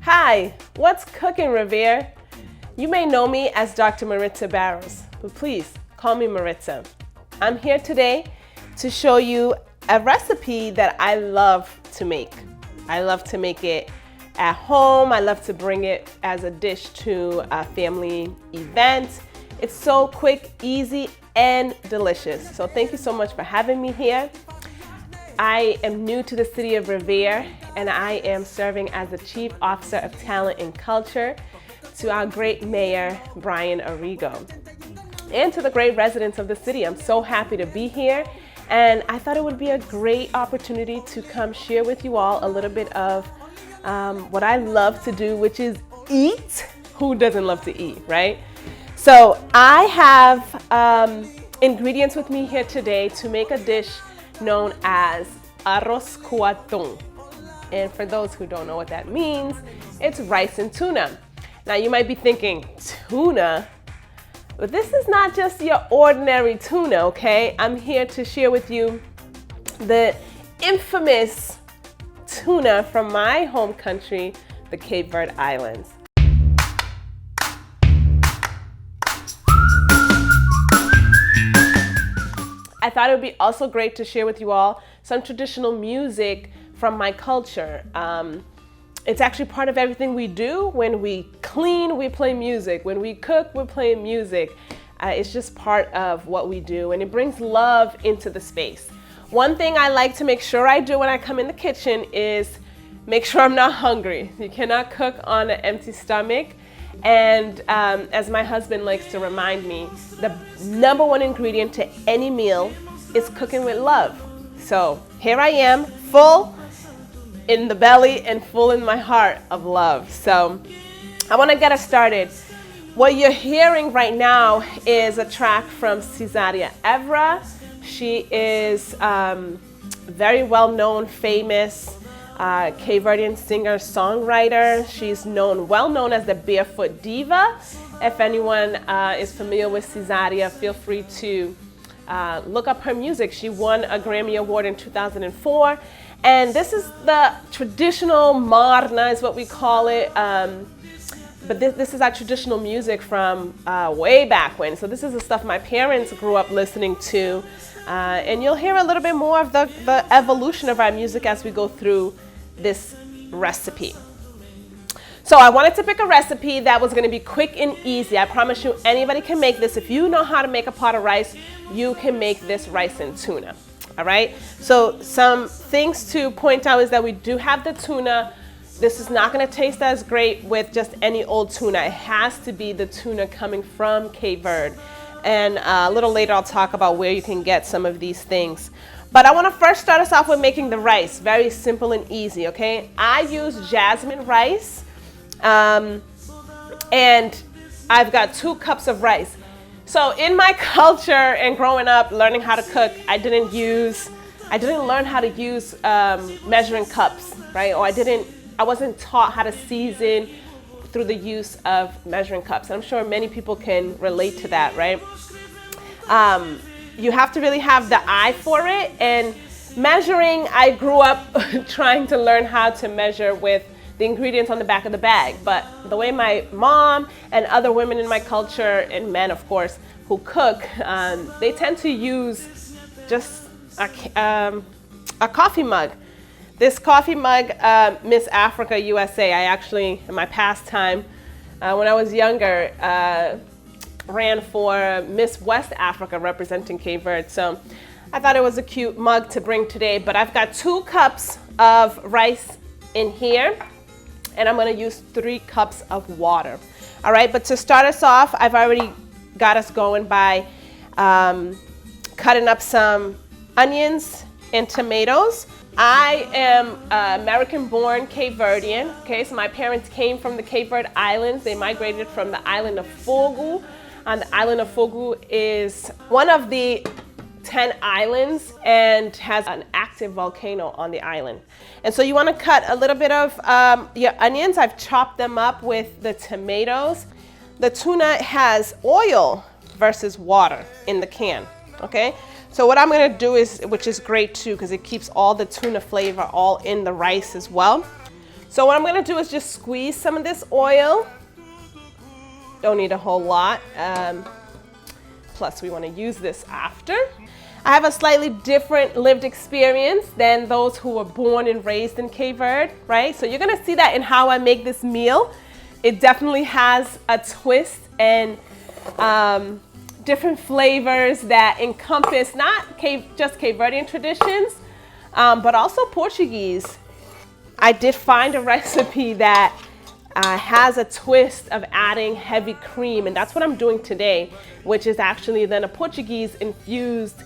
Hi, what's cooking, Revere? You may know me as Dr. Maritsa Barros, but please call me Maritsa. I'm here today to show you a recipe that I love to make. I love to make it at home. I love to bring it as a dish to a family event. It's so quick, easy, and delicious. So thank you so much for having me here. I am new to the city of Revere, and I am serving as the Chief Officer of Talent and Culture to our great Mayor, Brian Arrigo, and to the great residents of the city. I'm so happy to be here, and I thought it would be a great opportunity to come share with you all a little bit of what I love to do, which is eat. Who doesn't love to eat, right? So I have ingredients with me here today to make a dish known as Arroz de Atum. And for those who don't know what that means, it's rice and tuna. Now you might be thinking, tuna? But this is not just your ordinary tuna, okay? I'm here to share with you the infamous tuna from my home country, the Cape Verde Islands. I thought it would be also great to share with you all some traditional music from my culture. It's actually part of everything we do. When we clean, we play music. When we cook, we're playing music. It's just part of what we do, and it brings love into the space. One thing I like to make sure I do when I come in the kitchen is make sure I'm not hungry. You cannot cook on an empty stomach. And as my husband likes to remind me, the #1 ingredient to any meal is cooking with love. So here I am, full in the belly and full in my heart of love. So I want to get us started. What you're hearing right now is a track from Cesaria Evra. She is very well-known, famous Cape Verdean singer-songwriter. She's well known as the Barefoot Diva. If anyone is familiar with Cesaria, feel free to look up her music. She won a Grammy Award in 2004. And this is the traditional marna is what we call it. But this is our traditional music from way back when. So this is the stuff my parents grew up listening to. And you'll hear a little bit more of the evolution of our music as we go through this recipe. So I wanted to pick a recipe that was going to be quick and easy. I promise you anybody can make this. If you know how to make a pot of rice, you can make this rice and tuna. All right? So some things to point out is that we do have the tuna. This is not going to taste as great with just any old tuna. It has to be the tuna coming from Cape Verde. And a little later I'll talk about where you can get some of these things. But I want to first start us off with making the rice. Very simple and easy, okay? I use jasmine rice, and I've got 2 cups of rice. So in my culture and growing up, learning how to cook, I didn't learn how to use measuring cups, right? Or I wasn't taught how to season through the use of measuring cups. And I'm sure many people can relate to that, right? You have to really have the eye for it. And measuring, I grew up trying to learn how to measure with the ingredients on the back of the bag. But the way my mom and other women in my culture, and men of course, who cook, they tend to use just a coffee mug. This coffee mug, Miss Africa USA, I actually, in my pastime, when I was younger, ran for Miss West Africa representing Cape Verde. So I thought it was a cute mug to bring today, but I've got 2 cups of rice in here, and I'm gonna use 3 cups of water. All right, but to start us off, I've already got us going by cutting up some onions and tomatoes. I am American-born Cape Verdean, okay? So my parents came from the Cape Verde Islands. They migrated from the island of Fogo. And the island of Fogo is one of the 10 islands and has an active volcano on the island. And so you want to cut a little bit of your onions. I've chopped them up with the tomatoes. The tuna has oil versus water in the can, okay? So what I'm gonna do is, which is great too, because it keeps all the tuna flavor all in the rice as well. So what I'm gonna do is just squeeze some of this oil. Don't need a whole lot. Plus we wanna use this after. I have a slightly different lived experience than those who were born and raised in Cape Verde, right? So you're gonna see that in how I make this meal. It definitely has a twist and different flavors that encompass not just Cape Verdean traditions, but also Portuguese. I did find a recipe that has a twist of adding heavy cream, and that's what I'm doing today, which is actually then a Portuguese infused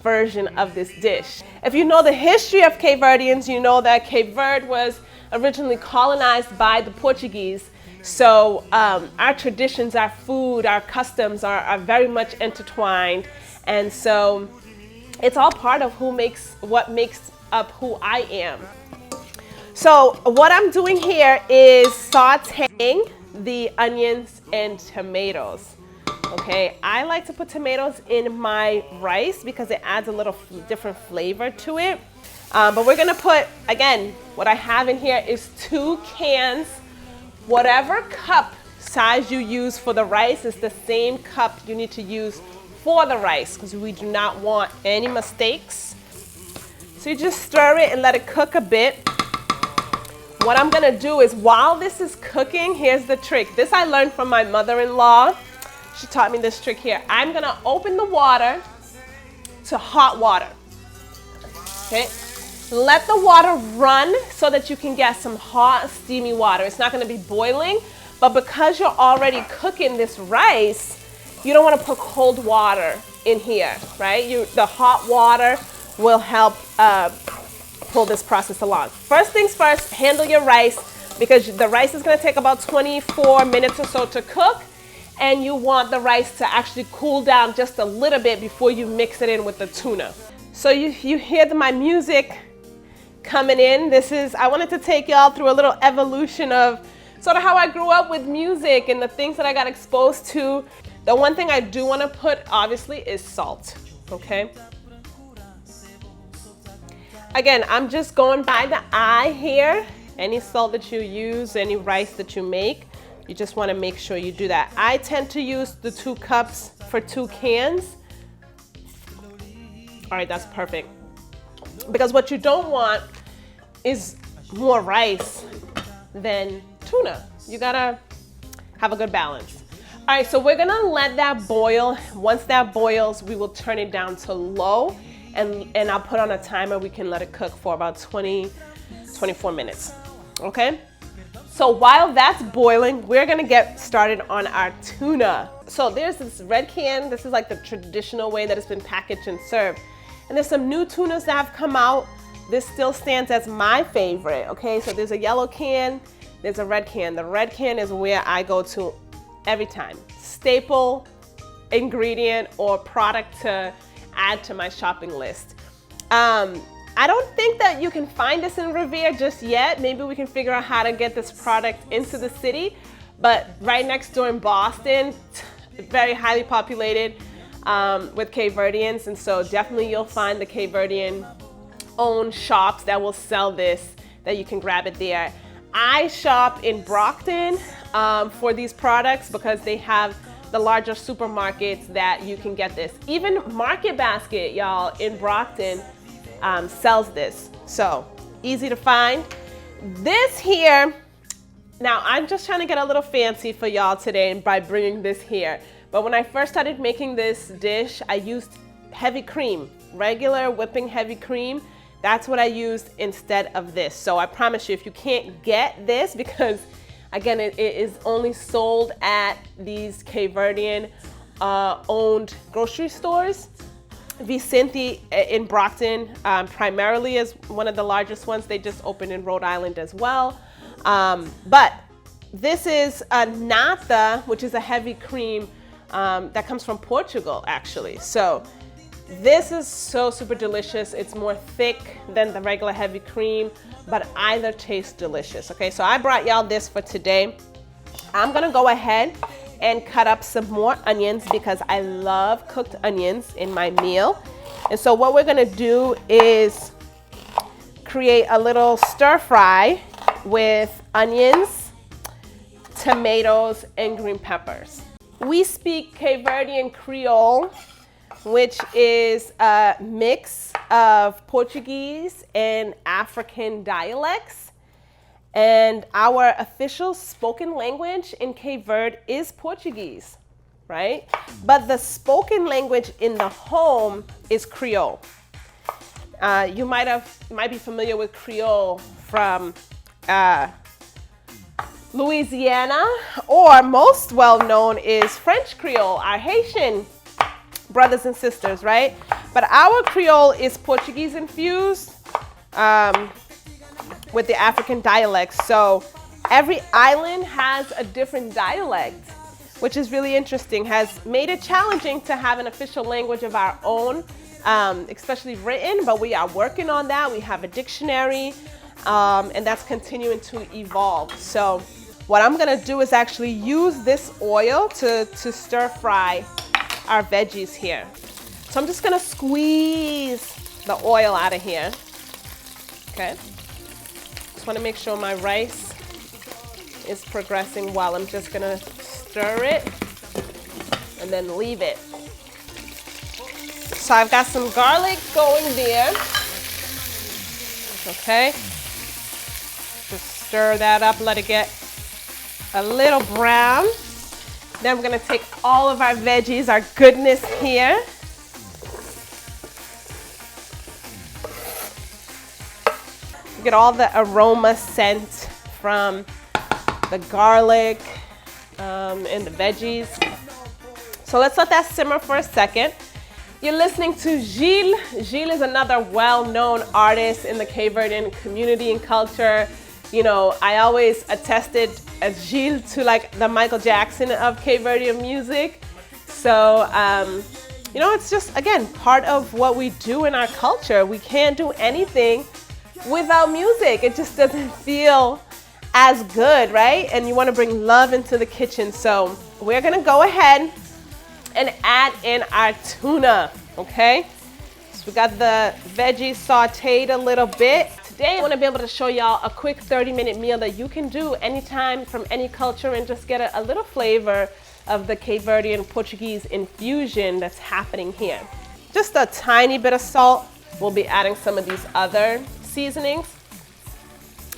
version of this dish. If you know the history of Cape Verdeans, you know that Cape Verde was originally colonized by the Portuguese. So our traditions, our food, our customs are very much intertwined. And so it's all part of what makes up who I am. So what I'm doing here is sauteing the onions and tomatoes. Okay, I like to put tomatoes in my rice because it adds a little different flavor to it. But we're gonna put, again, what I have in here is 2 cans. Whatever cup size you use for the rice is the same cup you need to use for the rice because we do not want any mistakes. So you just stir it and let it cook a bit. What I'm gonna do is while this is cooking, here's the trick. This I learned from my mother-in-law. She taught me this trick here. I'm gonna open the water to hot water, okay? Let the water run so that you can get some hot, steamy water. It's not gonna be boiling, but because you're already cooking this rice, you don't wanna put cold water in here, right? The hot water will help pull this process along. First things first, handle your rice because the rice is gonna take about 24 minutes or so to cook, and you want the rice to actually cool down just a little bit before you mix it in with the tuna. So you hear my music coming in. I wanted to take y'all through a little evolution of sort of how I grew up with music and the things that I got exposed to. The one thing I do want to put, obviously, is salt, okay? Again, I'm just going by the eye here. Any salt that you use, any rice that you make, you just want to make sure you do that. I tend to use the 2 cups for 2 cans. All right, that's perfect. Because what you don't want is more rice than tuna. You gotta have a good balance. All right, so we're gonna let that boil. Once that boils, we will turn it down to low and I'll put on a timer. We can let it cook for about 24 minutes, okay? So while that's boiling, we're gonna get started on our tuna. So there's this red can. This is like the traditional way that it's been packaged and served. And there's some new tunas that have come out. This still stands as my favorite, okay? So there's a yellow can, there's a red can. The red can is where I go to every time. Staple ingredient or product to add to my shopping list. I don't think that you can find this in Revere just yet. Maybe we can figure out how to get this product into the city. But right next door in Boston, very highly populated with Cape Verdeans. And so definitely you'll find the Cape Verdean owned shops that will sell this, that you can grab it there. I shop in Brockton for these products because they have the larger supermarkets that you can get this. Even Market Basket, y'all, in Brockton sells this. So easy to find. This here, now I'm just trying to get a little fancy for y'all today by bringing this here. But when I first started making this dish, I used heavy cream, regular whipping heavy cream. That's what I used instead of this. So I promise you, if you can't get this, because again, it is only sold at these Cape Verdean owned grocery stores. Vicente in Brockton primarily is one of the largest ones. They just opened in Rhode Island as well. But this is a nata, which is a heavy cream that comes from Portugal, actually. So this is so super delicious. It's more thick than the regular heavy cream, but either tastes delicious. Okay, so I brought y'all this for today. I'm gonna go ahead and cut up some more onions because I love cooked onions in my meal. And so what we're gonna do is create a little stir fry with onions, tomatoes, and green peppers. We speak Cape Verdean Creole, which is a mix of Portuguese and African dialects. And our official spoken language in Cape Verde is Portuguese, right? But the spoken language in the home is Creole. You might be familiar with Creole from Louisiana, or most well known is French Creole, our Haitian brothers and sisters, right? But our Creole is Portuguese infused with the African dialects. So every island has a different dialect, which is really interesting, has made it challenging to have an official language of our own, especially written, but we are working on that. We have a dictionary, and that's continuing to evolve. So what I'm gonna do is actually use this oil to stir fry our veggies here. So I'm just gonna squeeze the oil out of here, okay? Just wanna make sure my rice is progressing well. I'm just gonna stir it and then leave it. So I've got some garlic going there, okay? Just stir that up, let it get a little brown. Then we're gonna take all of our veggies, our goodness here. Get all the aroma scent from the garlic and the veggies. So let's let that simmer for a second. You're listening to Gilles. Gilles is another well-known artist in the Cape Verdean community and culture. You know, I always attested as Gilles to like the Michael Jackson of Cape Verdean music. So, you know, it's just, again, part of what we do in our culture. We can't do anything without music. It just doesn't feel as good, right? And you want to bring love into the kitchen. So we're going to go ahead and add in our tuna, okay? So we got the veggies sauteed a little bit. Today, I want to be able to show y'all a quick 30-minute meal that you can do anytime from any culture and just get a little flavor of the Cape Verdean Portuguese infusion that's happening here. Just a tiny bit of salt. We'll be adding some of these other seasonings.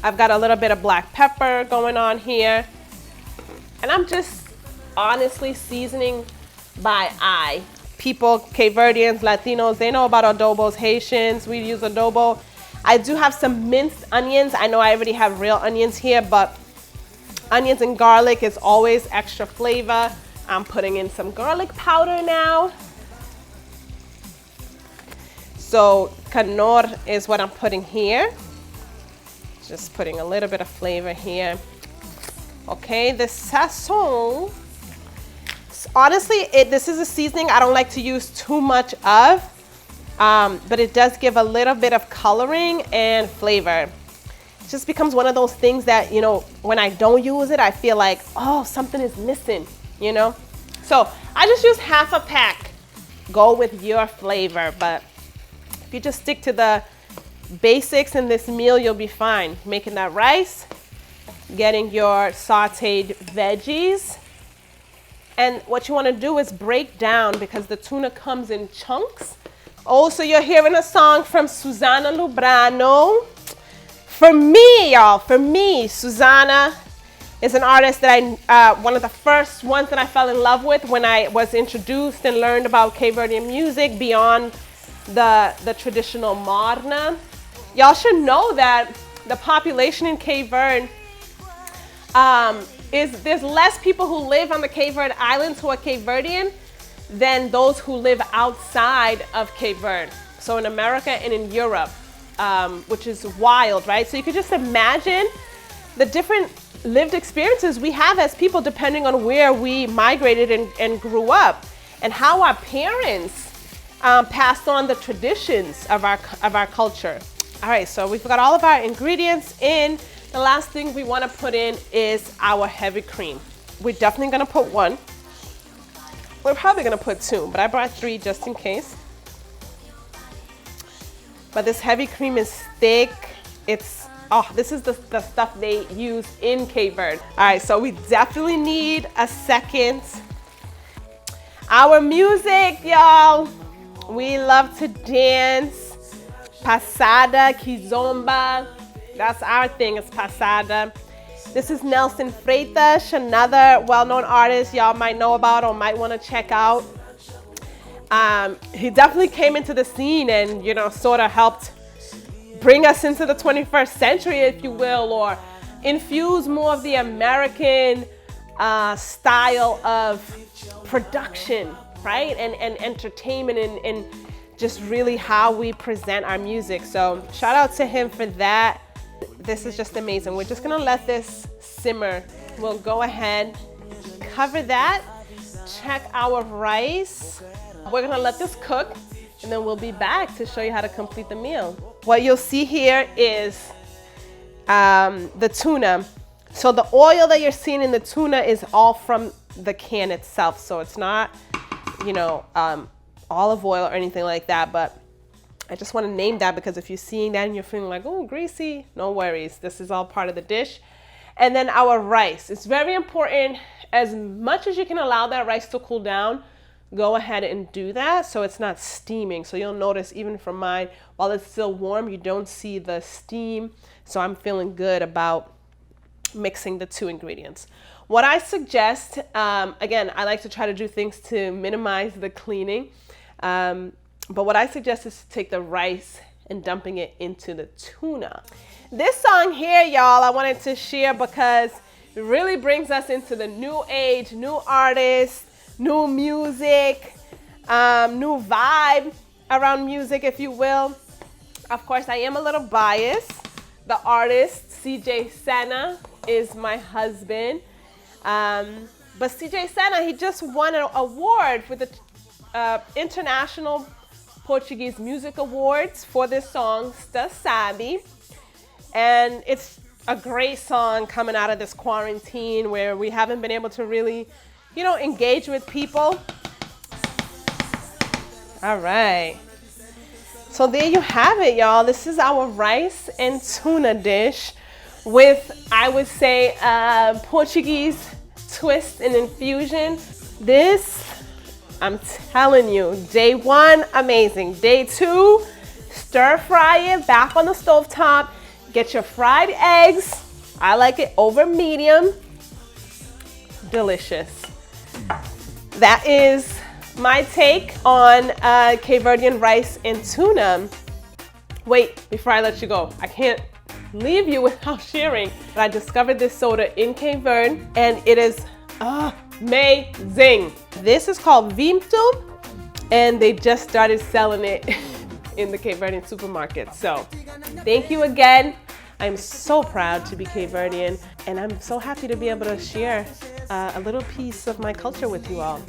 I've got a little bit of black pepper going on here. And I'm just honestly seasoning by eye. People, Cape Verdeans, Latinos, they know about adobos. Haitians, we use adobo. I do have some minced onions. I know I already have real onions here, but onions and garlic is always extra flavor. I'm putting in some garlic powder now. So canor is what I'm putting here. Just putting a little bit of flavor here. Okay, the sazon. Honestly, this is a seasoning I don't like to use too much of, but it does give a little bit of coloring and flavor. It just becomes one of those things that, you know, when I don't use it, I feel like, oh, something is missing, you know? So I just use half a pack. Go with your flavor, but if you just stick to the basics in this meal, you'll be fine. Making that rice, getting your sauteed veggies. And what you want to do is break down, because the tuna comes in chunks. Also, you're hearing a song from Susana Lubrano. For me, y'all, for me, Susana is an artist that one of the first ones that I fell in love with when I was introduced and learned about Cape Verdean music beyond the traditional morna. Y'all should know that the population in Cape Verde there's less people who live on the Cape Verde Islands who are Cape Verdean than those who live outside of Cape Verde. So in America and in Europe, which is wild, right? So you could just imagine the different lived experiences we have as people depending on where we migrated and grew up, and how our parents passed on the traditions of our culture. All right, so we've got all of our ingredients in. The last thing we want to put in is our heavy cream. We're definitely going to put one. We're probably going to put two, but I brought three just in case. But this heavy cream is thick. It's Oh, this is the stuff they use in Cape Verde. All right, so we definitely need a second. Our music, y'all. We love to dance. Passada, kizomba. That's our thing, it's passada. This is Nelson Freitas, another well-known artist y'all might know about or might want to check out. He definitely came into the scene and, you know, sort of helped bring us into the 21st century, if you will, or infuse more of the American style of production, right? And entertainment and just really how we present our music. So shout out to him for that. This is just amazing. We're just gonna let this simmer. We'll go ahead, cover that, check our rice. We're gonna let this cook and then we'll be back to show you how to complete the meal. What you'll see here is the tuna. So the oil that you're seeing in the tuna is all from the can itself. So it's not, you know, olive oil or anything like that, but I just want to name that because if you're seeing that and you're feeling like, oh, greasy, no worries. This is all part of the dish. And then our rice. It's very important, as much as you can allow that rice to cool down, go ahead and do that so it's not steaming. So you'll notice even from mine, while it's still warm, you don't see the steam. So I'm feeling good about mixing the two ingredients. What I suggest, again, I like to try to do things to minimize the cleaning. But what I suggest is to take the rice and dumping it into the tuna. This song here, y'all, I wanted to share because it really brings us into the new age, new artists, new music, new vibe around music, if you will. Of course, I am a little biased. The artist, CJ Senna, is my husband. But CJ Senna, he just won an award with the International Portuguese Music Awards for this song, Sta Sabe. And it's a great song coming out of this quarantine where we haven't been able to really, you know, engage with people. All right. So there you have it, y'all. This is our rice and tuna dish with, I would say, Portuguese twist and infusion. This, I'm telling you, day one, amazing. Day two, stir fry it back on the stovetop. Get your fried eggs. I like it over medium. Delicious. That is my take on Cape Verdean rice and tuna. Wait, before I let you go, I can't leave you without sharing that I discovered this soda in Cape Verde and it is amazing. This is called Vinto and they just started selling it in the Cape Verdean supermarket. So thank you again. I'm so proud to be Cape Verdean and I'm so happy to be able to share a little piece of my culture with you all.